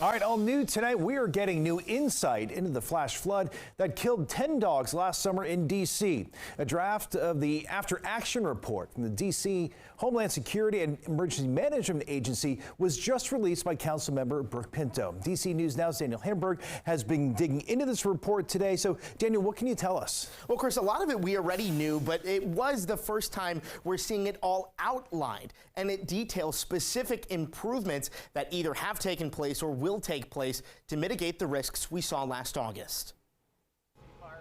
All right, all new tonight, we are getting new insight into the flash flood that killed 10 dogs last summer in D.C. A draft of the After Action report from the D.C. Homeland Security and Emergency Management Agency was just released by Councilmember Brooke Pinto. D.C. News Now's Daniel Hamburg has been digging into this report today. So, Daniel, what can you tell us? Well, Chris, a lot of it we already knew, but it was the first time we're seeing it all outlined, and it details specific improvements that either have taken place or will take place to mitigate the risks we saw last August.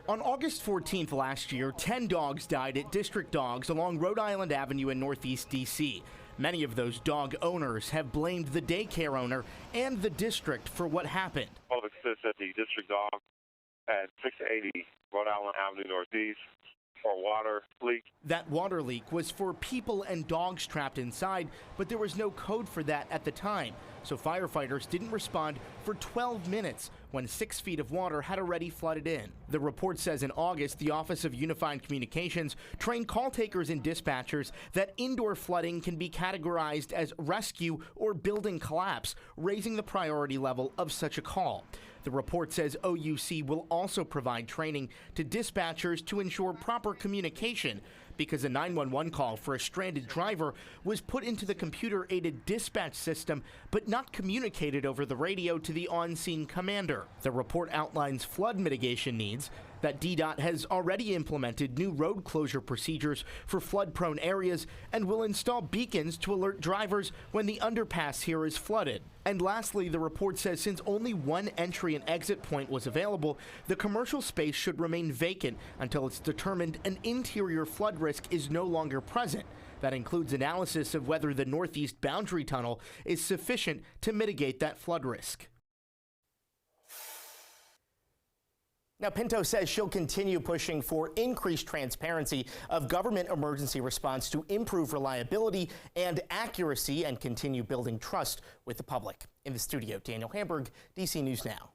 On August 14th last year, 10 dogs died at District Dogs along Rhode Island Avenue in Northeast D.C. Many of those dog owners have blamed the daycare owner and the district for what happened. All exists at the District Dog at 680 Rhode Island Avenue Northeast for water leak. That water leak was for people and dogs trapped inside, but there was no code for that at the time. So firefighters didn't respond for 12 minutes when 6 feet of water had already flooded in. The report says in August, the Office of Unified Communications trained call takers and dispatchers that indoor flooding can be categorized as rescue or building collapse, raising the priority level of such a call. The report says OUC will also provide training to dispatchers to ensure proper communication, because a 911 call for a stranded driver was put into the computer-aided dispatch system but not communicated over the radio to the on-scene commander. The report outlines flood mitigation needs, that DDOT has already implemented new road closure procedures for flood-prone areas and will install beacons to alert drivers when the underpass here is flooded. And lastly, the report says since only one entry and exit point was available, the commercial space should remain vacant until it's determined an interior flood risk is no longer present. That includes analysis of whether the northeast boundary tunnel is sufficient to mitigate that flood risk. Now, Pinto says she'll continue pushing for increased transparency of government emergency response to improve reliability and accuracy and continue building trust with the public. In the studio, Daniel Hamburg, DC News Now.